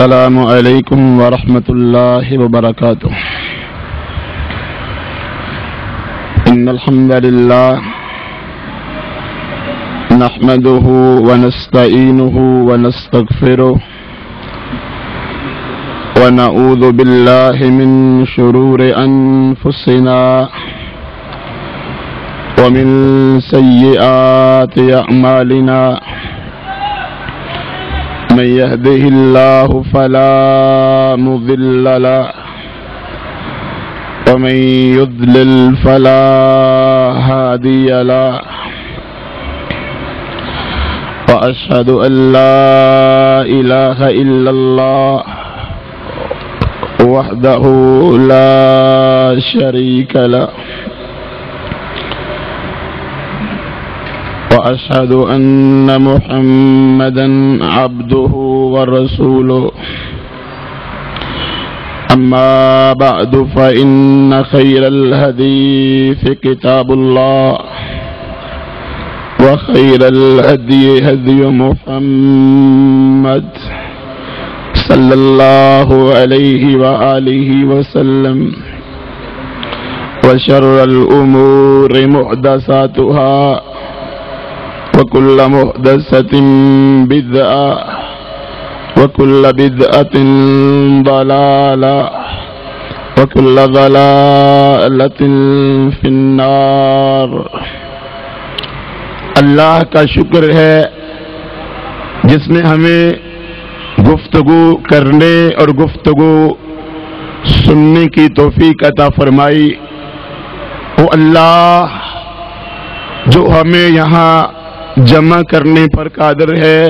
السلام علیکم ورحمۃ اللہ وبرکاتہ۔ ان الحمد للہ نحمده ونستعینه ونستغفره ونعوذ باللہ من شرور انفسنا ومن سیئات اعمالنا من يهده الله فلا مضل له ومن يضلل فلا هادي له وأشهد أن لا إله إلا الله وحده لا شريك له وأشهد أن محمدًا عبده ورسوله أما بعد فإن خير الحديث كتاب الله وخير الهدي هدي محمد صلى الله عليه وآله وسلم وشر الأمور محدثاتها وكل محدثة بدعة وكل بدعة ضلالة وكل ضلالة في النار۔ اللہ کا شکر ہے جس نے ہمیں گفتگو کرنے اور گفتگو سننے کی توفیق عطا فرمائی۔ وہ اللہ جو ہمیں یہاں جمع کرنے پر قادر ہے،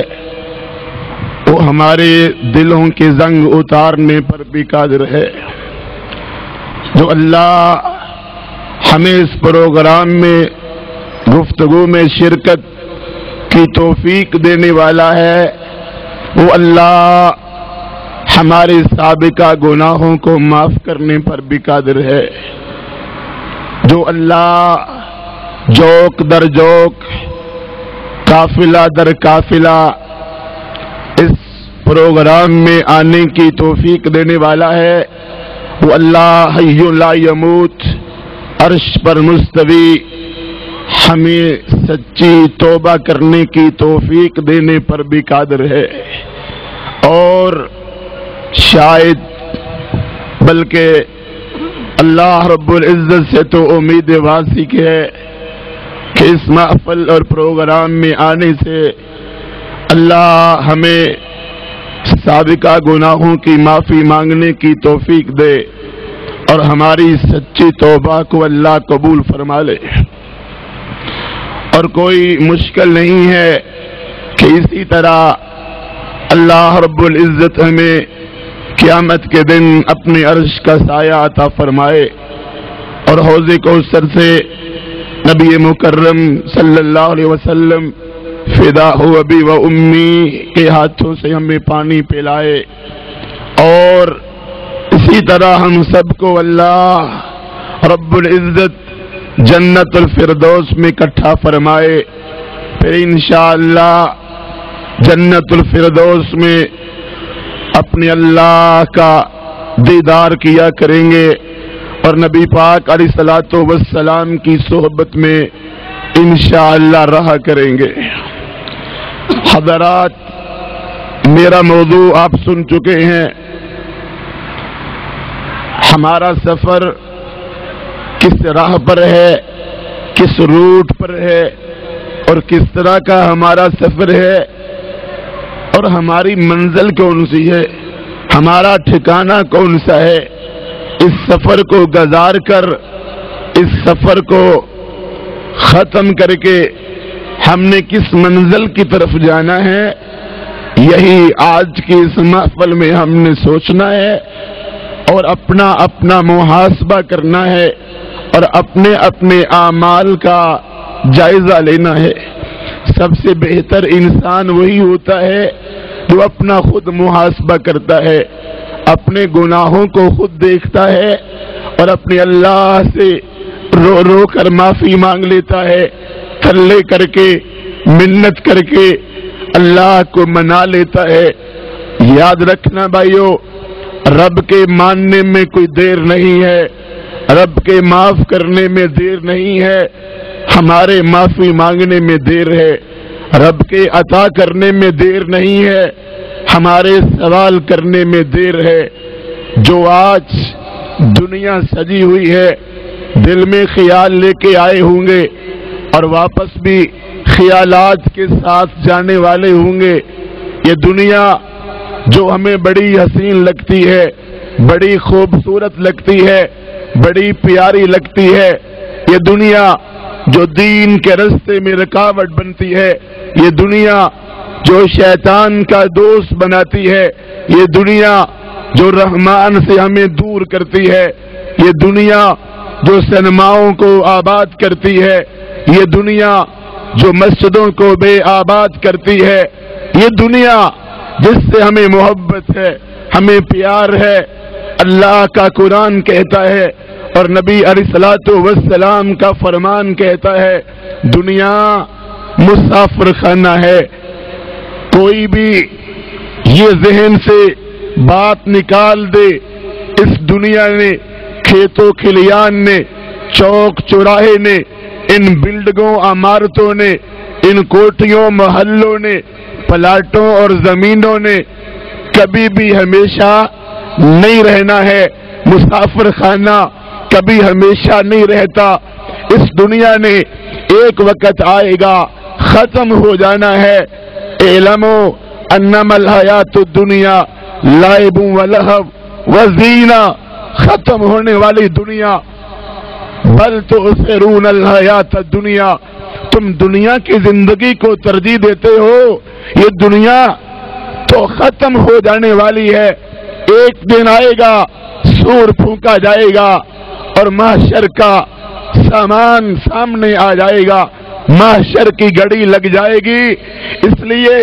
وہ ہمارے دلوں کے زنگ اتارنے پر بھی قادر ہے۔ جو اللہ ہمیں اس پروگرام میں گفتگو میں شرکت کی توفیق دینے والا ہے، وہ اللہ ہمارے سابقہ گناہوں کو معاف کرنے پر بھی قادر ہے۔ جو اللہ جوک در جوک، قافلہ در قافلہ اس پروگرام میں آنے کی توفیق دینے والا ہے، وہ اللہ حی لا یموت عرش پر مستوی ہمیں سچی توبہ کرنے کی توفیق دینے پر بھی قادر ہے، اور شاید بلکہ اللہ رب العزت سے تو امید واسق ہے کہ اس محفل اور پروگرام میں آنے سے اللہ ہمیں سابقہ گناہوں کی معافی مانگنے کی توفیق دے اور ہماری سچی توبہ کو اللہ قبول فرما لے۔ اور کوئی مشکل نہیں ہے کہ اسی طرح اللہ رب العزت ہمیں قیامت کے دن اپنے عرش کا سایہ عطا فرمائے اور حوض کوثر سے نبی مکرم صلی اللہ علیہ وسلم فدا ہو ابی و امی کے ہاتھوں سے ہمیں پانی پلائے، اور اسی طرح ہم سب کو اللہ رب العزت جنت الفردوس میں اکٹھا فرمائے۔ پھر انشاءاللہ جنت الفردوس میں اپنے اللہ کا دیدار کیا کریں گے اور نبی پاک علیہ الصلوۃ والسلام کی صحبت میں انشاءاللہ رہا کریں گے۔ حضرات، میرا موضوع آپ سن چکے ہیں۔ ہمارا سفر کس راہ پر ہے، کس روٹ پر ہے، اور کس طرح کا ہمارا سفر ہے، اور ہماری منزل کون سی ہے، ہمارا ٹھکانہ کون سا ہے۔ اس سفر کو گزار کر، اس سفر کو ختم کر کے ہم نے کس منزل کی طرف جانا ہے، یہی آج کی اس محفل میں ہم نے سوچنا ہے اور اپنا اپنا محاسبہ کرنا ہے اور اپنے اپنے اعمال کا جائزہ لینا ہے۔ سب سے بہتر انسان وہی ہوتا ہے جو اپنا خود محاسبہ کرتا ہے، اپنے گناہوں کو خود دیکھتا ہے اور اپنے اللہ سے رو رو کر معافی مانگ لیتا ہے، تھلے کر کے منت کر کے اللہ کو منا لیتا ہے، یاد رکھنا بھائیو، رب کے ماننے میں کوئی دیر نہیں ہے، رب کے معاف کرنے میں دیر نہیں ہے، ہمارے معافی مانگنے میں دیر ہے، رب کے عطا کرنے میں دیر نہیں ہے، ہمارے سوال کرنے میں دیر ہے۔ جو آج دنیا سجی ہوئی ہے، دل میں خیال لے کے آئے ہوں گے اور واپس بھی خیالات کے ساتھ جانے والے ہوں گے۔ یہ دنیا جو ہمیں بڑی حسین لگتی ہے، بڑی خوبصورت لگتی ہے، بڑی پیاری لگتی ہے، یہ دنیا جو دین کے راستے میں رکاوٹ بنتی ہے، یہ دنیا جو شیطان کا دوست بناتی ہے، یہ دنیا جو رحمان سے ہمیں دور کرتی ہے، یہ دنیا جو سینماؤں کو آباد کرتی ہے، یہ دنیا جو مسجدوں کو بے آباد کرتی ہے، یہ دنیا جس سے ہمیں محبت ہے، ہمیں پیار ہے۔ اللہ کا قرآن کہتا ہے اور نبی علیہ الصلوۃ والسلام کا فرمان کہتا ہے، دنیا مسافر خانہ ہے۔ کوئی بھی یہ ذہن سے بات نکال دے، اس دنیا نے، کھیتوں کھلیان نے، چوک چوراہے نے، ان بلڈنگوں عمارتوں نے، ان کوٹھیوں محلوں نے، پلاٹوں اور زمینوں نے کبھی بھی ہمیشہ نہیں رہنا ہے۔ مسافر خانہ کبھی ہمیشہ نہیں رہتا۔ اس دنیا نے ایک وقت آئے گا، ختم ہو جانا ہے۔ اعلموا انما الحیات الدنیا لعب ولہو وزینہ، ختم ہونے والی دنیا۔ بل تؤثرون الحیات الدنیا، تم دنیا کی زندگی کو ترجیح دیتے ہو، یہ دنیا تو ختم ہو جانے والی ہے۔ ایک دن آئے گا، سور پھونکا جائے گا اور محشر کا سامان سامنے آ جائے گا، محشر کی گھڑی لگ جائے گی۔ اس لیے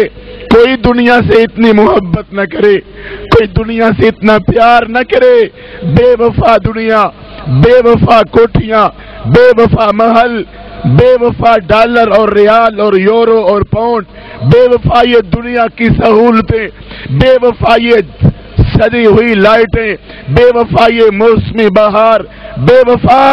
کوئی دنیا سے اتنی محبت نہ کرے، کوئی دنیا سے اتنا پیار نہ کرے۔ بے وفا دنیا، بے وفا کوٹھیاں، بے وفا محل، بے وفا ڈالر اور ریال اور یورو اور پاؤنڈ، بے وفا یہ دنیا کی سہولتیں، بے وفا یہ سجی ہوئی لائٹیں، بے وفا یہ موسمی بہار، بے وفا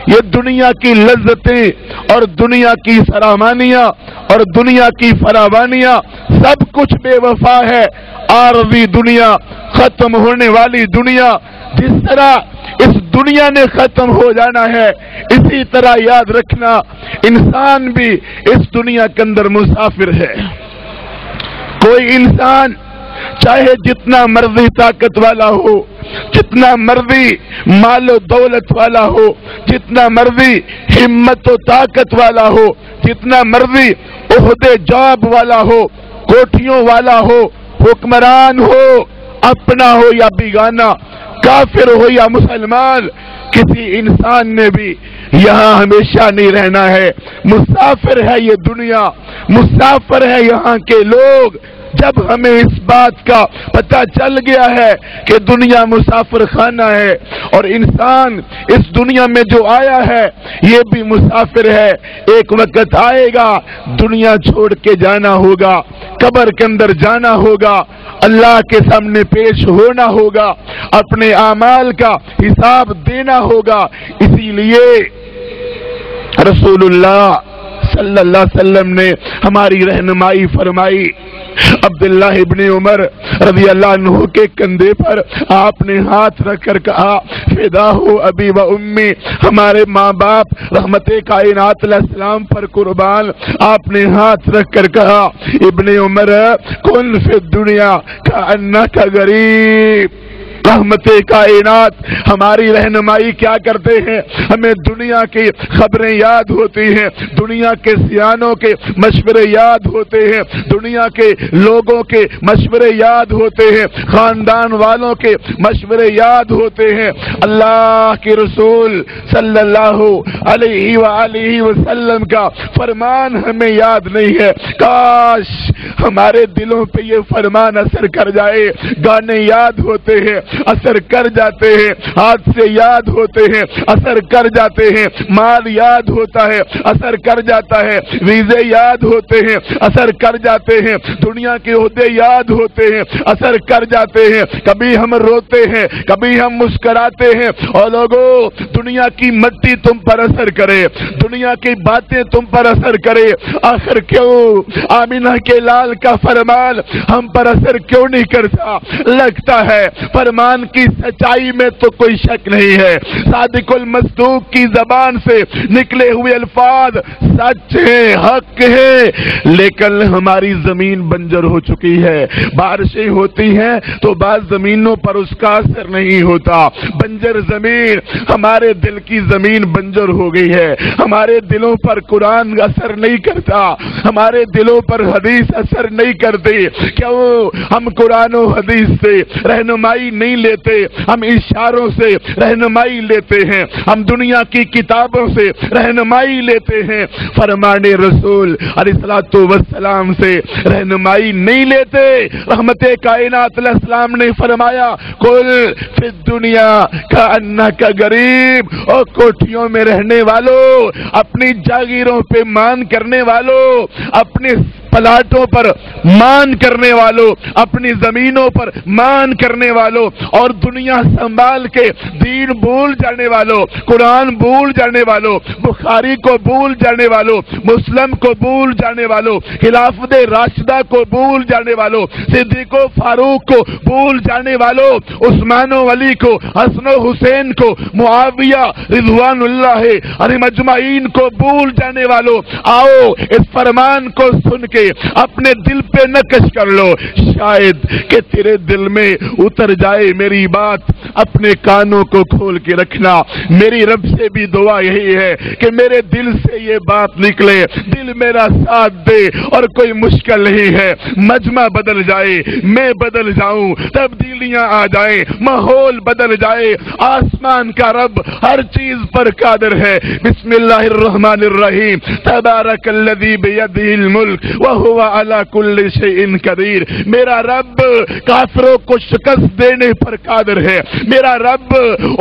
یہ دنیا کی لذتیں اور دنیا کی سرامانیاں اور دنیا کی فراوانیاں، سب کچھ بے وفا ہے۔ عارضی دنیا، ختم ہونے والی دنیا، جس طرح اس دنیا نے ختم ہو جانا ہے، اسی طرح یاد رکھنا انسان بھی اس دنیا کے اندر مسافر ہے۔ کوئی انسان چاہے جتنا مرضی طاقت والا ہو، جتنا مرضی مال و دولت والا ہو، جتنا مرضی ہمت و طاقت والا ہو، جتنا مرضی عہدے جاب والا ہو، کوٹھیوں والا ہو، حکمران ہو، اپنا ہو یا بیگانہ، کافر ہو یا مسلمان، کسی انسان نے بھی یہاں ہمیشہ نہیں رہنا ہے۔ مسافر ہے یہ دنیا، مسافر ہے یہاں کے لوگ۔ جب ہمیں اس بات کا پتہ چل گیا ہے کہ دنیا مسافر خانہ ہے اور انسان اس دنیا میں جو آیا ہے یہ بھی مسافر ہے، ایک وقت آئے گا دنیا چھوڑ کے جانا ہوگا، قبر کے اندر جانا ہوگا، اللہ کے سامنے پیش ہونا ہوگا، اپنے اعمال کا حساب دینا ہوگا۔ اسی لیے رسول اللہ صلی اللہ علیہ وسلم نے ہماری رہنمائی فرمائی۔ عبداللہ ابن عمر رضی اللہ عنہ کے کندھے پر آپ نے ہاتھ رکھ کر کہا، فدا ہو ابی و امی، ہمارے ماں باپ رحمت کائنات علیہ السلام پر قربان۔ آپ نے ہاتھ رکھ کر کہا، ابن عمر کن فی الدنیا کأنک غریب۔ رحمت کائنات ہماری رہنمائی کیا کرتے ہیں؟ ہمیں دنیا کی خبریں یاد ہوتی ہیں، دنیا کے سیانوں کے مشورے یاد ہوتے ہیں، دنیا کے لوگوں کے مشورے یاد ہوتے ہیں، خاندان والوں کے مشورے یاد ہوتے ہیں۔ اللہ کے رسول صلی اللہ علیہ وآلہ وسلم کا فرمان ہمیں یاد نہیں ہے۔ کاش ہمارے دلوں پہ یہ فرمان اثر کر جائے۔ گانے یاد ہوتے ہیں، اثر کر جاتے ہیں، ہاتھ سے یاد ہوتے ہیں، اثر کر جاتے ہیں، مال یاد ہوتا ہے، اثر کر جاتا ہے، ویزے یاد ہوتے ہیں، اثر کر جاتے ہیں، دنیا کے عہدے یاد ہوتے ہیں، اثر کر جاتے ہیں، کبھی ہم روتے ہیں، کبھی ہم مسکراتے ہیں۔ اور لوگوں، دنیا کی مٹی تم پر اثر کرے، دنیا کی باتیں تم پر اثر کرے، آخر کیوں آمینہ کے لال کا فرمان ہم پر اثر کیوں نہیں کرتا؟ لگتا ہے فرمان کی سچائی میں تو کوئی شک نہیں ہے، صادق المصدوق کی زبان سے نکلے ہوئے الفاظ سچ ہے، حق ہے، لیکن ہماری زمین بنجر ہو چکی ہے۔ بارشیں ہوتی ہیں تو بعض زمینوں پر اس کا اثر نہیں ہوتا، بنجر زمین، ہمارے دل کی زمین بنجر ہو گئی ہے، ہمارے دلوں پر قرآن اثر نہیں کرتا، ہمارے دلوں پر حدیث اثر نہیں کرتی۔ کیوں؟ ہم قرآن و حدیث سے رہنمائی نہیں لیتے، ہم اشاروں سے رہنمائی لیتے ہیں، ہم دنیا کی کتابوں سے رہنمائی لیتے ہیں، فرمان رسول علیہ الصلوۃ والسلام سے رہنمائی نہیں لیتے۔ رحمت کائنات علیہ السلام نے فرمایا قل فی الدنیا کأنک غریب، اور کوٹھیوں میں رہنے والوں، اپنی جاگیروں پہ مان کرنے والوں، اپنے پلاٹوں پر مان کرنے والوں، اپنی زمینوں پر مان کرنے والوں، اور دنیا سنبھال کے دین بھول جانے والوں، قرآن بھول جانے والوں، بخاری کو بھول جانے والوں، مسلم کو بھول جانے والوں، خلافت راشدہ کو بھول جانے والوں، صدیق و فاروق کو بھول جانے والوں، عثمان و علی کو، حسن و حسین کو، معاویہ رضوان اللہ علیہم اجمعین کو بھول جانے والوں، آؤ اس فرمان کو سن کے اپنے دل پہ نقش کر لو، شاید کہ تیرے دل میں اتر جائے میری بات۔ اپنے کانوں کو کھول کے رکھنا، میری رب سے بھی دعا یہی ہے کہ میرے دل سے یہ بات نکلے، دل میرا ساتھ دے، اور کوئی مشکل نہیں ہے، مجمع بدل جائے، میں بدل جاؤں، تبدیلیاں آ جائیں، ماحول بدل جائے، آسمان کا رب ہر چیز پر قادر ہے۔ بسم اللہ الرحمن الرحیم، تبارک الذی بیدہ الملک وہو علی کل شیء قدیر۔ میرا رب کافروں کو شکست دینے پر قادر ہے، میرا رب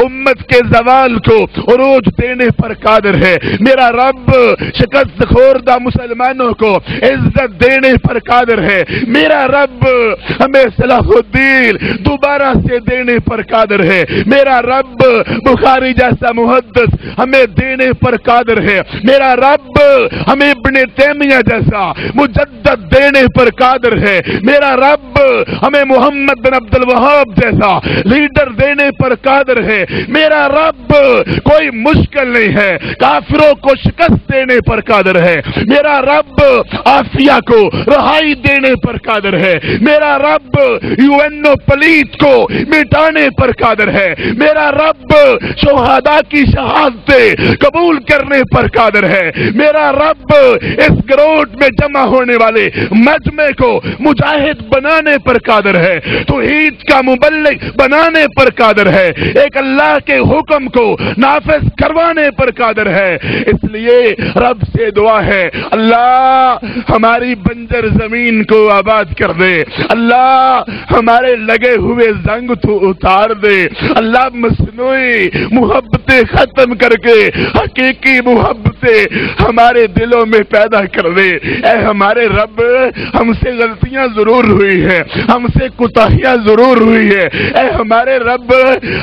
امت کے زوال کو عروج دینے پر قادر ہے، میرا رب شکست خوردہ مسلمانوں کو عزت دینے پر قادر ہے، میرا رب ہمیں صلاح الدین دوبارہ سے دینے پر قادر ہے، میرا رب بخاری جیسا محدث ہمیں دینے پر قادر ہے، میرا رب ہمیں ابن تیمیہ جیسا مجدد دینے پر قادر ہے، میرا رب ہمیں محمد بن عبد الوہاب جیسا لیڈر دینے پر قادر ہے، میرا رب کوئی مشکل نہیں ہے، کافروں کو شکست دینے پر قادر ہے، میرا رب آسیہ کو رہائی دینے پر قادر ہے، میرا رب یونو پلیت کو مٹانے پر قادر ہے، میرا رب شہداء کی شہادتیں قبول کرنے پر قادر ہے، میرا رب اس گروٹ میں جمع ہونے والے مجمع کو مجاہد بنانے پر قادر ہے، توحید کا مبلغ بنانے پر قادر ہے، ایک اللہ کے حکم کو نافذ کروانے پر قادر ہے۔ اس لیے رب سے دعا ہے اللہ ہماری بنجر زمین کو آباد کر دے، اللہ ہمارے لگے ہوئے زنگ تو اتار دے، اللہ مصنوعی محبتیں ختم کر کے حقیقی محبتیں ہمارے دلوں میں پیدا کر دے۔ اے ہمارے رب، ہم سے غلطیاں ضرور ہوئی ہیں، ہم سے کوتاہیاں ضرور ہوئی ہے، اے ہمارے رب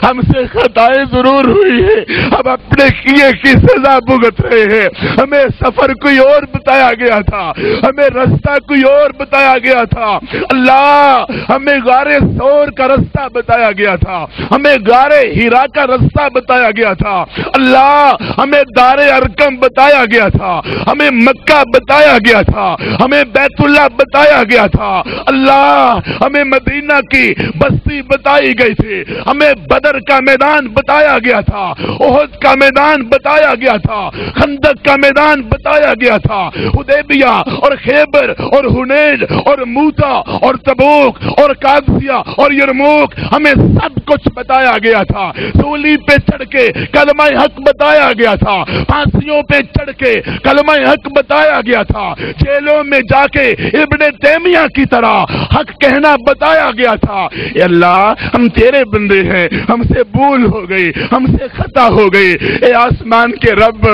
ہم سے خطائیں ضرور ہوئی ہے، ہم اپنے کیے کی سزا بھگت رہے ہیں، ہمیں سفر کوئی اور بتایا گیا تھا، ہمیں رستہ کوئی اور بتایا گیا تھا، اللہ ہمیں غار ثور کا رستہ بتایا گیا تھا، ہمیں غار ہیرا کا رستہ بتایا گیا تھا، اللہ ہمیں دار ارقم بتایا گیا تھا، ہمیں مکہ بتایا گیا تھا، ہمیں بیت اللہ بتایا گیا تھا، اللہ ہمیں مدینہ کی بستی بتائی گئی تھی، ہمیں بدر کا میدان بتایا گیا تھا، احد کا میدان بتایا گیا تھا، خندق کا میدان بتایا گیا تھا، حدیبیہ اور خیبر اور حنین اور موتا اور تبوک اور قادسیہ اور یرموک، ہمیں سب کچھ بتایا گیا تھا، سولی پہ چڑھ کے کلمہ حق بتایا گیا تھا، پھانسیوں پہ چڑھ کے کلمہ حق بتایا گیا تھا، جیلوں میں جا کے ابن تیمیہ کی طرح حق کہنا بتایا گیا تھا۔ اے اللہ ہم تیرے بندے ہیں، ہم سے بھول ہو گئی، ہم سے خطا ہو گئی۔ اے آسمان کے رب،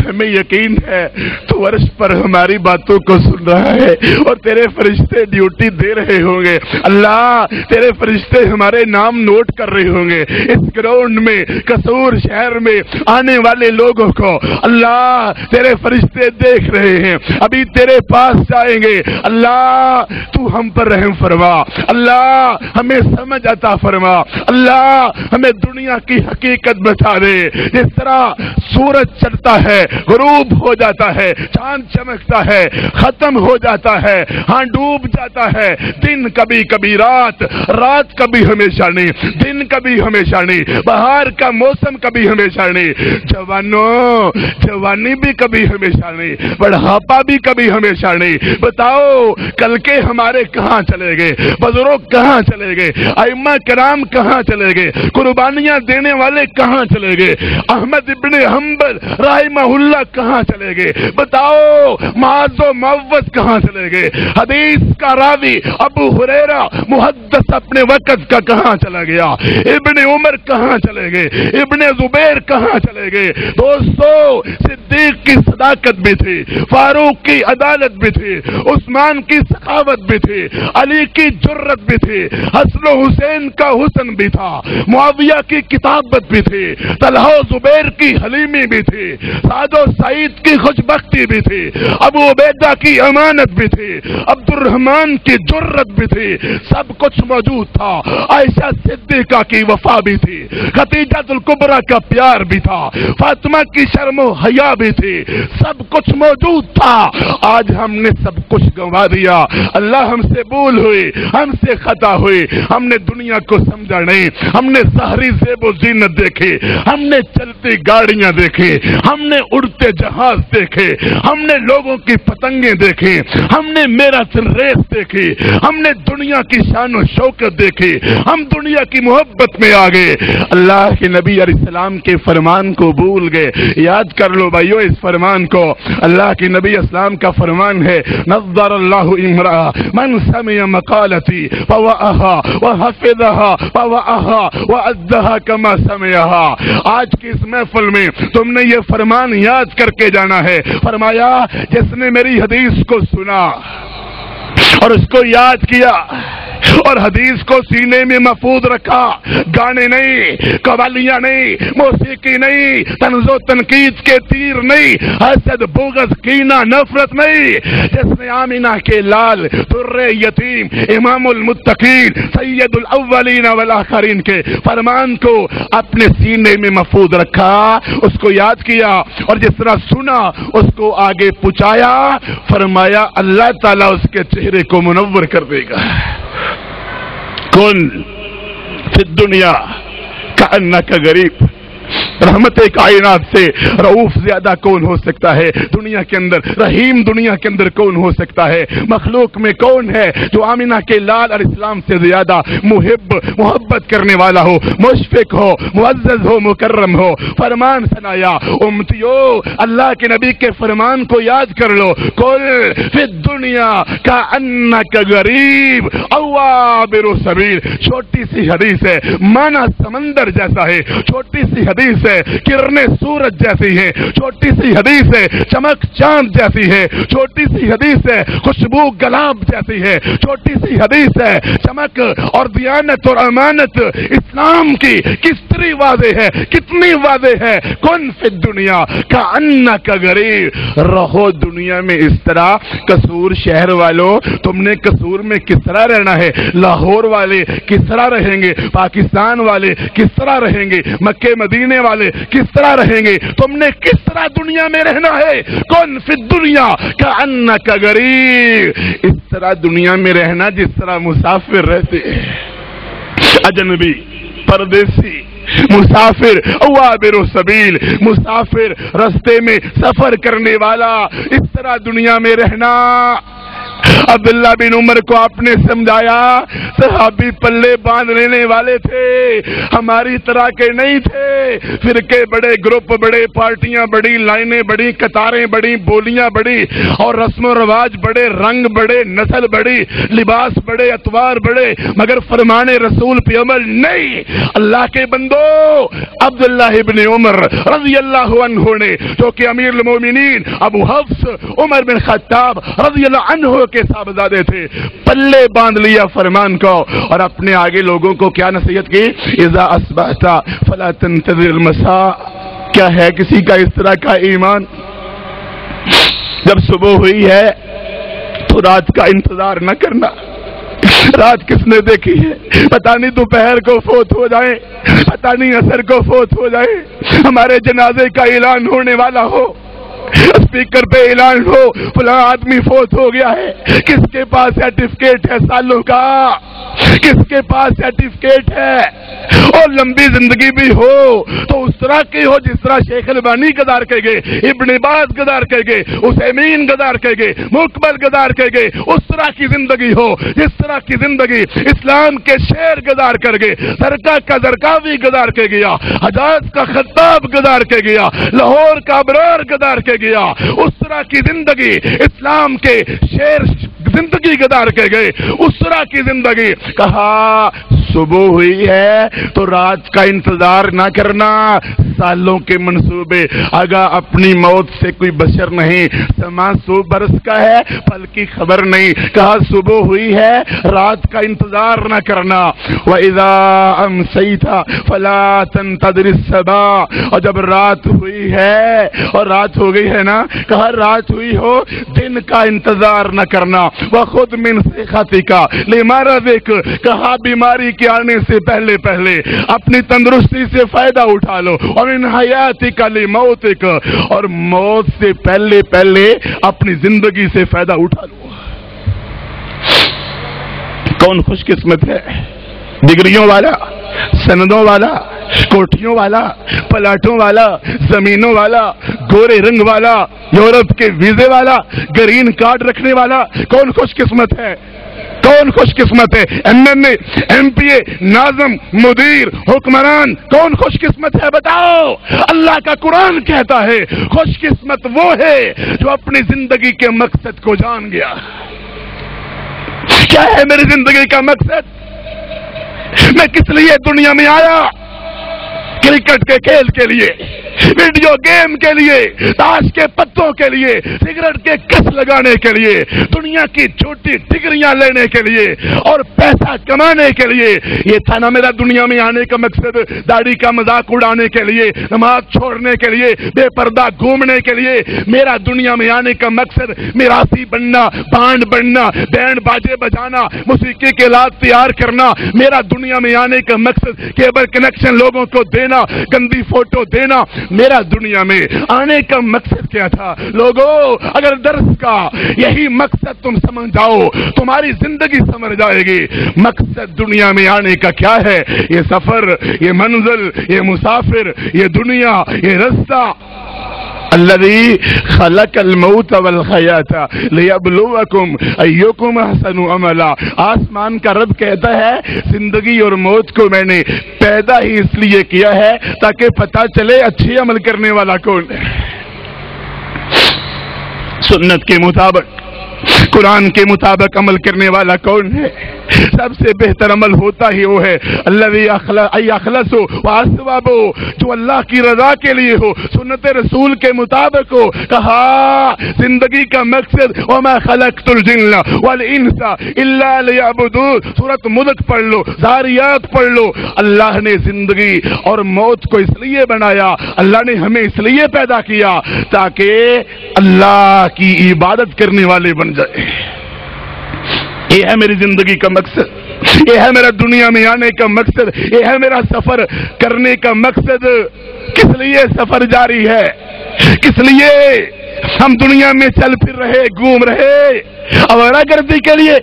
ہمیں یقین ہے تو عرش پر ہماری باتوں کو سن رہا ہے اور تیرے فرشتے ڈیوٹی دے رہے ہوں گے۔ اللہ تیرے فرشتے ہمارے نام نوٹ کر رہے ہوں گے اس گراؤنڈ میں، قصور شہر میں آنے والے لوگوں کو۔ اللہ تیرے فرشتے دیکھ رہے ہیں، ابھی تیرے پاس جائیں گے۔ اللہ تو ہم پر رحم فرما، اللہ ہمیں سمجھ عطا فرما، اللہ ہمیں دنیا کی حقیقت بتا دے۔ جس طرح سورج چڑھتا ہے، غروب ہو جاتا ہے، چاند چمکتا ہے، ختم ہو جاتا ہے، ہاں ڈوب جاتا ہے، دن کبھی کبھی رات، رات کبھی ہمیشہ نہیں، دن کبھی ہمیشہ نہیں، بہار کا موسم کبھی ہمیشہ نہیں، جوانوں جوانی بھی کبھی ہمیشہ نہیں، بڑھاپا بھی کبھی ہمیشہ نہیں۔ بتاؤ کل کے ہمارے کہاں چلے گئے، بزرگ کہاں چلے گئے، ائمہ کرام کہاں چلے گئے، قربانیاں دینے والے کہاں چلے گئے، احمد ابن حنبل رحمہ اللہ کہاں چلے گئے، بتاؤ معاذ و معوذ کہاں چلے گئے، حدیث کا راوی ابو ہریرہ محدث اپنے وقت کا کہاں چلا گیا، ابن عمر کہاں چلے گئے، ابن زبیر کہاں چلے گئے۔ دوستو صدیق کی صداقت بھی تھی، فاروق کی عدالت بھی تھی، عثمان کی سخاوت بھی تھی، علی کی جرت بھی تھی، حسن و حسین کا حسن بھی تھا، معاویہ کی کتابت بھی تھی، طلحہ و زبیر کی حلیمی بھی تھی، سعد و سعید کی خوشبختی بھی تھی، ابو عبیدہ کی امانت بھی تھی، عبد الرحمن کی جرت بھی تھی، سب کچھ موجود تھا۔ عائشہ صدیقہ کی وفا بھی تھی، خدیجہ الکبریٰ کا پیار بھی تھا، فاطمہ کی شرم و حیا بھی تھی، سب کچھ موجود تھا۔ آج ہم نے سب کچھ گنوا دیا، اللہ ہم سے بھول ہوئی، ہم سے خطا ہوئی، ہم نے دنیا کو سمجھا نہیں، ہم نے ظاہری زیب و زینت دیکھے، ہم نے چلتی گاڑیاں دیکھے، ہم نے اڑتے جہاز دیکھے، ہم نے لوگوں کی پتنگیں دیکھے، ہم نے میراثن ریس دیکھی، ہم نے دنیا کی شان و شوکت دیکھی، ہم دنیا کی محبت میں آ گئے، اللہ کے نبی علیہ السلام کے فرمان کو بھول گئے۔ یاد کر لو بھائیو اس فرمان کو، اللہ کے نبی اسلام کا فرمان ہے، نظر اللہ امرأ من سمع مقالتی فوعها وحفظها فوعها وعدها كما سمعها۔ آج کی اس محفل میں تم نے یہ فرمان یاد کر کے جانا ہے۔ فرمایا جس نے میری حدیث کو سنا اور اس کو یاد کیا اور حدیث کو سینے میں محفوظ رکھا، گانے نہیں، قوالیاں نہیں، موسیقی نہیں، طنز و تنقید کے تیر نہیں، حسد بغض کینہ نفرت نہیں، جس نے آمینہ کے لال در یتیم امام المتقین سید الاولین والآخرین کے فرمان کو اپنے سینے میں محفوظ رکھا، اس کو یاد کیا اور جس طرح سنا اس کو آگے پہنچایا، فرمایا اللہ تعالیٰ اس کے چہرے کو منور کر دے گا۔ کن فی الدنیا کأنک غریب، رحمت کائنات سے رؤوف زیادہ کون ہو سکتا ہے دنیا کے اندر، رحیم دنیا کے اندر کون ہو سکتا ہے، مخلوق میں کون ہے جو آمینہ کے لال علیہ السلام سے زیادہ محبت کرنے والا ہو، مشفق ہو، معزز ہو، مکرم ہو۔ فرمان سنایا امتیو، اللہ کے نبی کے فرمان کو یاد کر لو، کل فی الدنیا کأنک غریب او عابر سبیل، چھوٹی سی حدیث ہے، معنی سمندر جیسا ہے، چھوٹی سی حدیث ہے، کرنیں سورج جیسی ہے، چھوٹی سی حدیث ہے، چمک چاند جیسی ہے، چھوٹی سی حدیث ہے، خوشبو گلاب جیسی ہے، چھوٹی سی حدیث ہے، چمک اور دیانت اور امانت اسلام کی کتنی واضح ہے، کتنی واضح ہے۔ کن فی الدنیا کأنک غریب، رہو دنیا میں اس طرح۔ قصور شہر والوں تم نے قصور میں کس طرح رہنا ہے، لاہور والے کس طرح رہیں گے، پاکستان والے کس طرح رہیں گے، مکہ مدینے والے کس طرح رہیں گے، تم نے کس طرح دنیا میں رہنا ہے۔ کن فی الدنیا کأنک غریب، اس طرح دنیا میں رہنا جس طرح مسافر رہتے ہیں، اجنبی، پردیسی، مسافر، عابر سبیل، مسافر، رستے میں سفر کرنے والا، اس طرح دنیا میں رہنا۔ عبداللہ بن عمر کو آپ نے سمجھایا، صحابی پلے باندھ لینے والے تھے، ہماری طرح کے نہیں تھے، فرقے بڑے، گروپ بڑے، پارٹیاں بڑی، لائنیں بڑی، قطاریں بڑی، بولیاں بڑی، اور رسم و رواج بڑے، رنگ بڑے، نسل بڑی، لباس بڑے، اتوار بڑے، مگر فرمان رسول پہ عمل نہیں۔ اللہ کے بندو، عبداللہ ابن عمر رضی اللہ عنہ نے، جو کہ امیر المومنین ابو حفص عمر بن خطاب رضی اللہ عنہ کے صاحبزادے تھے، پلے باندھ لیا فرمان کو، اور اپنے آگے لوگوں کو کیا نصیحت کی؟ اذا اصبحت فلا تنتظر المساء۔ کیا ہے کسی کا اس طرح کا ایمان؟ جب صبح ہوئی ہے تو رات کا انتظار نہ کرنا۔ رات کس نے دیکھی ہے؟ پتہ نہیں دوپہر کو فوت ہو جائے، پتہ نہیں عصر کو فوت ہو جائے، ہمارے جنازے کا اعلان ہونے والا ہو، اسپیکر پہ اعلان ہو فلاں آدمی فوت ہو گیا ہے، کس کے پاس سرٹیفکیٹ ہے سالوں کا؟ کس کے پاس سرٹیفکیٹ ہے؟ اور لمبی زندگی بھی ہو تو اس طرح کی ہو جس طرح شیخ البانی گزار کے گئے، ابن باز گزار کے گئے، عثیمین گزار کے گئے، مقبل گزار کے گئے، اس طرح کی زندگی ہو جس طرح کی زندگی اسلام کے شیر گزار کر گئے، زرکا کا زرکاوی گزار کے گیا، حجاز کا خطاب گزار کے گیا، لاہور کا ابرار گزار کے گیا، اس طرح کی زندگی اسلام کے شیر زندگی گزار کے گئے، اس طرح کی زندگی۔ کہا صبح ہوئی ہے تو رات کا انتظار نہ کرنا، سالوں کے منصوبے، اگر اپنی موت سے کوئی بشر نہیں، سما 100 برس کا ہے، پل کی خبر نہیں۔ کہا صبح ہوئی ہے، رات کا انتظار نہ کرنا۔ وَإِذَا أَمْسَيْتَ فَلَا تَنْتَظِرِ الصَّبَاحَ، اور جب رات ہوئی ہے، اور رات ہو گئی ہے نا، کہا رات ہوئی ہو دن کا انتظار نہ کرنا۔ وَخُذْ مِنْ صِحَّتِكَ لِمَرَضِكَ، کہا بیماری کے آنے سے پہلے اپنی تندرستی سے فائدہ اٹھا لو، اور ان حیاتک لموتک، اور موت سے پہلے اپنی زندگی سے فائدہ اٹھا لو۔ کون خوش قسمت ہے؟ ڈگریوں والا، سندوں والا، کوٹھیوں والا، پلاٹوں والا، زمینوں والا، گورے رنگ والا، یورپ کے ویزے والا، گرین کارڈ رکھنے والا، کون خوش قسمت ہے؟ کون خوش قسمت ہے؟ ایم اے، ایم پی اے، ناظم، مدیر، حکمران، کون خوش قسمت ہے؟ بتاؤ۔ اللہ کا قرآن کہتا ہے خوش قسمت وہ ہے جو اپنی زندگی کے مقصد کو جان گیا۔ کیا ہے میری زندگی کا مقصد؟ میں کس لیے دنیا میں آیا؟ کرکٹ کے کھیل کے لیے، ویڈیو گیم کے لیے، تاش کے پتوں کے لیے، سگریٹ کے کس لگانے کے لیے، دنیا کی چھوٹی ڈگریاں لینے کے لیے اور پیسہ کمانے کے لیے؟ یہ تھا نا میرا دنیا میں آنے کا مقصد؟ داڑھی کا مذاق اڑانے کے لیے، نماز چھوڑنے کے لیے، بے پردہ گھومنے کے لیے؟ میرا دنیا میں آنے کا مقصد میراثی بننا، بانڈ بننا، بینڈ باجے بجانا، موسیقی کے آلات تیار کرنا۔ میرا دنیا میں آنے کا مقصد کیبل کنیکشن لوگوں کو دینا، گندی فوٹو دینا۔ میرا دنیا میں آنے کا مقصد کیا تھا؟ لوگوں، اگر درس کا یہی مقصد تم سمجھ جاؤ، تمہاری زندگی سمجھ جائے گی۔ مقصد دنیا میں آنے کا کیا ہے؟ یہ سفر، یہ منزل، یہ مسافر، یہ دنیا، یہ رستہ۔ الذي خلق الموت والحیات لیبلوکم ایکم احسن عملا۔ آسمان کا رب کہتا ہے زندگی اور موت کو میں نے پیدا ہی اس لیے کیا ہے تاکہ پتہ چلے اچھے عمل کرنے والا کون ہے۔ سنت کے مطابق، قرآن کے مطابق عمل کرنے والا کون ہے؟ سب سے بہتر عمل ہوتا ہی وہ ہے الذی اخلص واسواب، جو اللہ کی رضا کے لیے ہو، سنت رسول کے مطابق ہو۔ کہا زندگی کا مقصد وما خلقت الجن والانس الا لیعبدون۔ سورۃ ملک پڑھ لو، ذاریات پڑھ لو۔ اللہ نے زندگی اور موت کو اس لیے بنایا، اللہ نے ہمیں اس لیے پیدا کیا تاکہ اللہ کی عبادت کرنے والے بن جائے۔ یہ ہے میری زندگی کا مقصد، یہ ہے میرا دنیا میں آنے کا مقصد، یہ ہے میرا سفر کرنے کا مقصد۔ کس لیے سفر جاری ہے؟ کس لیے؟ ہم دنیا میں چل پھر رہے، گھوم رہے، آوارہ گردی کے لیے،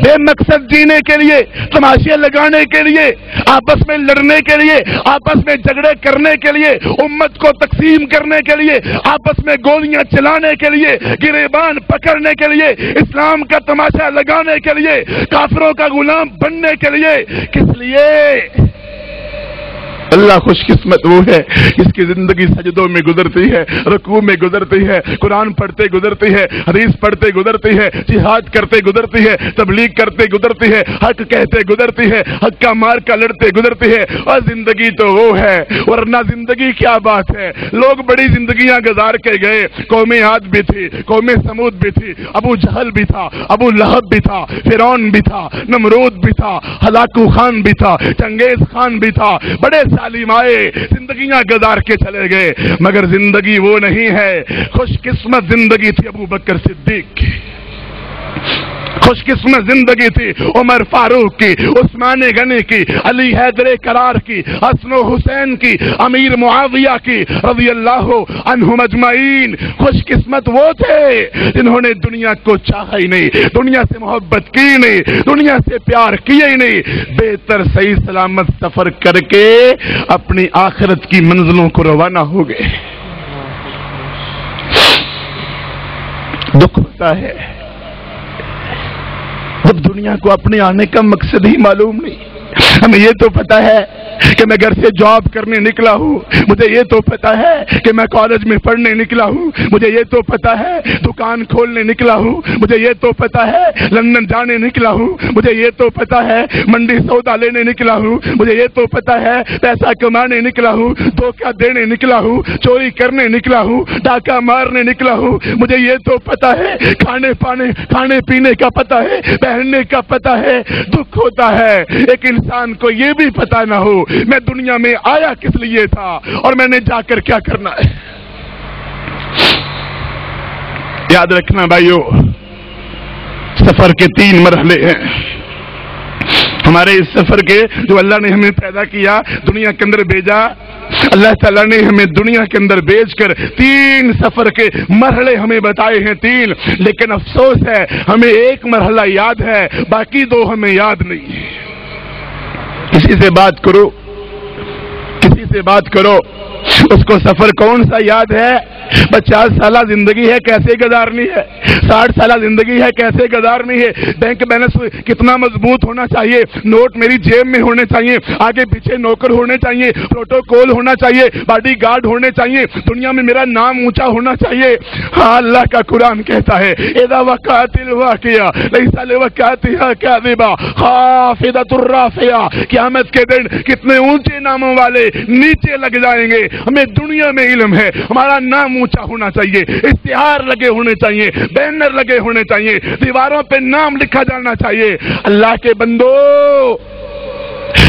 بے مقصد جینے کے لیے، تماشے لگانے کے لیے، آپس میں لڑنے کے لیے، آپس میں جھگڑے کرنے کے لیے، امت کو تقسیم کرنے کے لیے، آپس میں گولیاں چلانے کے لیے، گریبان پکڑنے کے لیے، اسلام کا تماشا لگانے کے لیے، کافروں کا غلام بننے کے لیے، کس لیے؟ اللہ خوش قسمت وہ ہے جس کی زندگی سجدوں میں گزرتی ہے، رکوع میں گزرتی ہے، قرآن پڑھتے گزرتی ہے، حدیث پڑھتے گزرتی ہے، جہاد کرتے گزرتی ہے، تبلیغ کرتے گزرتی ہے، حق کہتے گزرتی ہے، حق کا مار کا لڑتے گزرتی ہے۔ اور زندگی تو وہ ہے، ورنہ زندگی کیا بات ہے۔ لوگ بڑی زندگیاں گزار کے گئے، قوم عاد بھی تھی، قوم سمود بھی تھی، ابو جہل بھی تھا، ابو لہب بھی تھا، فرعون بھی تھا، نمرود بھی تھا، ہلاکو خان بھی تھا، چنگیز خان بھی تھا، بڑے تعلیم آئے، زندگیاں گزار کے چلے گئے، مگر زندگی وہ نہیں ہے۔ خوش قسمت زندگی تھی ابو بکر صدیق کی، خوش قسمت زندگی تھی عمر فاروق کی، عثمان غنی کی، علی حیدر کرار کی، حسن و حسین کی، امیر معاویہ کی رضی اللہ عنہم اجمعین۔ خوش قسمت وہ تھے جنہوں نے دنیا کو چاہا ہی نہیں، دنیا سے محبت کی نہیں، دنیا سے پیار کیا ہی نہیں، بہتر صحیح سلامت سفر کر کے اپنی آخرت کی منزلوں کو روانہ ہو گئے۔ دکھ ہوتا ہے جب دنیا کو اپنے آنے کا مقصد ہی معلوم نہیں۔ ہمیں یہ تو پتا ہے کہ میں گھر سے جاب کرنے نکلا ہوں، مجھے یہ تو پتا ہے کہ میں کالج میں پڑھنے نکلا ہوں، مجھے یہ تو پتا ہے دکان کھولنے نکلا ہوں، مجھے یہ تو پتا ہے لندن جانے نکلا ہوں، مجھے یہ تو پتا ہے منڈی سودا لینے نکلا ہوں، مجھے یہ تو پتا ہے پیسہ کمانے نکلا ہوں، دھوکہ دینے نکلا ہوں، چوری کرنے نکلا ہوں، ڈاکہ مارنے نکلا ہوں، مجھے یہ تو پتا ہے کھانے پینے کا پتا ہے، پہننے کا پتا ہے۔ دکھ ہوتا ہے ایک انسان کو یہ بھی پتا نہ ہو میں دنیا میں آیا کس لیے تھا اور میں نے جا کر کیا کرنا ہے۔ یاد رکھنا بھائیو، سفر کے 3 مرحلے ہیں ہمارے اس سفر کے، جو اللہ نے ہمیں پیدا کیا، دنیا کے اندر بھیجا، اللہ تعالیٰ نے ہمیں دنیا کے اندر بھیج کر 3 سفر کے مرحلے ہمیں بتائے ہیں 3، لیکن افسوس ہے ہمیں ایک مرحلہ یاد ہے، باقی 2 ہمیں یاد نہیں۔ کسی سے بات کرو، کسی سے بات کرو، اس کو سفر کون سا یاد ہے؟ 50 سالہ زندگی ہے کیسے گزارنی ہے، 60 سالہ زندگی ہے کیسے گزارنی ہے، بینک بیلنس کتنا مضبوط ہونا چاہیے، نوٹ میری جیب میں ہونے چاہیے، آگے پیچھے نوکر ہونے چاہیے، پروٹوکول ہونا چاہیے، باڈی گارڈ ہونے چاہیے، دنیا میں میرا نام اونچا ہونا چاہیے۔ ہاں، اللہ کا قرآن کہتا ہے اذا وقعت الواقعہ لیس لوقعتها کاذبہ خافضۃ الرافعہ، قیامت کے دن کتنے اونچے ناموں والے نیچے لگ جائیں گے۔ ہمیں دنیا میں علم ہے، ہمارا نام اونچا ہونا چاہیے، اشتہار لگے ہونے چاہیے، بینر لگے ہونے چاہیے، دیواروں پہ نام لکھا جانا چاہیے۔ اللہ کے بندو،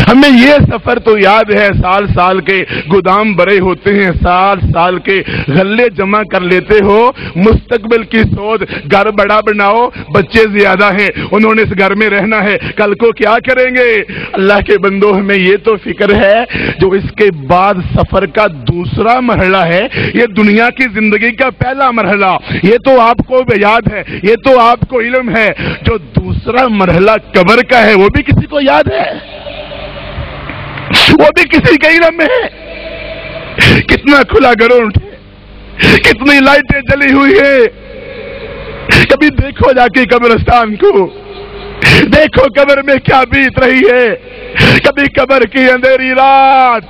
ہمیں یہ سفر تو یاد ہے، سال سال کے گودام بھرے ہوتے ہیں، سال سال کے غلے جمع کر لیتے ہو، مستقبل کی سوچ، گھر بڑا بناؤ، بچے زیادہ ہیں، انہوں نے اس گھر میں رہنا ہے، کل کو کیا کریں گے؟ اللہ کے بندو، ہمیں یہ تو فکر ہے جو اس کے بعد سفر کا دوسرا مرحلہ ہے، یہ دنیا کی زندگی کا پہلا مرحلہ، یہ تو آپ کو یاد ہے، یہ تو آپ کو علم ہے۔ جو دوسرا مرحلہ قبر کا ہے وہ بھی کسی کو یاد ہے؟ وہ بھی کسی کے علم میں ہے؟ کتنا کھلا گراؤنڈ ہے، کتنی لائٹیں جلی ہوئی ہے۔ کبھی دیکھو جا کے قبرستان کو، دیکھو قبر میں کیا بیت رہی ہے۔ کبھی قبر کی اندھیری رات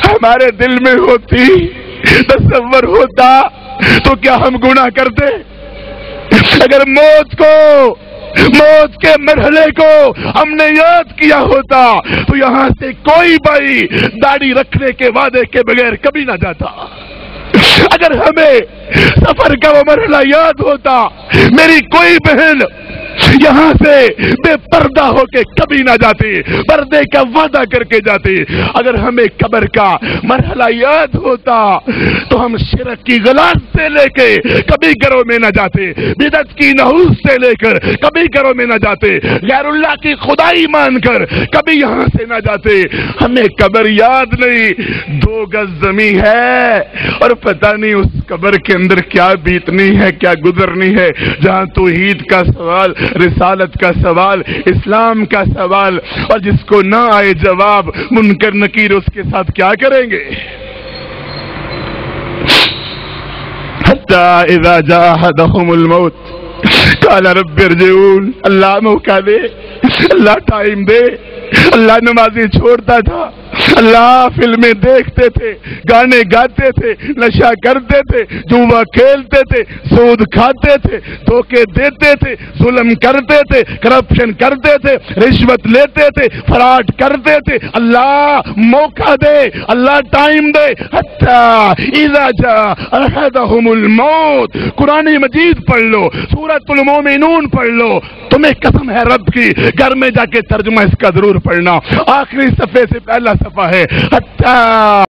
ہمارے دل میں ہوتی، تصور ہوتا تو کیا ہم گناہ کرتے؟ اگر موت کے مرحلے کو ہم نے یاد کیا ہوتا تو یہاں سے کوئی بھائی داڑھی رکھنے کے وعدے کے بغیر کبھی نہ جاتا۔ اگر ہمیں سفر کا وہ مرحلہ یاد ہوتا، میری کوئی بہن یہاں سے بے پردہ ہو کے کبھی نہ جاتے، پردے کا وعدہ کر کے جاتے۔ اگر ہمیں قبر کا مرحلہ یاد ہوتا تو ہم شرک کی غلاظ سے لے کے کبھی گھروں میں نہ جاتے، بدعت کی نحوس سے لے کر کبھی گھروں میں نہ جاتے، غیر اللہ کی خدائی مان کر کبھی یہاں سے نہ جاتے۔ ہمیں قبر یاد نہیں، 2 گز زمین ہے اور پتہ نہیں اس قبر کے اندر کیا بیتنی ہے، کیا گزرنی ہے، جہاں توحید کا سوال، رسالت کا سوال، اسلام کا سوال، اور جس کو نہ آئے جواب، منکر نکیر اس کے ساتھ کیا کریں گے؟ حتی اذا جاء احدهم الموت قال رب ارجعون۔ اللہ موقع دے، اللہ ٹائم دے۔ اللہ نمازیں چھوڑتا تھا، اللہ فلمیں دیکھتے تھے، گانے گاتے تھے، نشہ کرتے تھے، جوا کھیلتے تھے، سود کھاتے تھے، دھوکے دیتے تھے، ظلم کرتے تھے، کرپشن کرتے تھے، رشوت لیتے تھے، فراڈ کرتے تھے۔ اللہ موقع دے، اللہ ٹائم دے۔ حتی اذا جاء احدهم الموت، قرآن مجید پڑھ لو، سورۃ المومنون پڑھ لو، تمہیں قسم ہے رب کی، گھر میں جا کے ترجمہ اس کا ضرور پڑھنا، آخری صفحے سے پہلا صفحہ ہے۔ حتی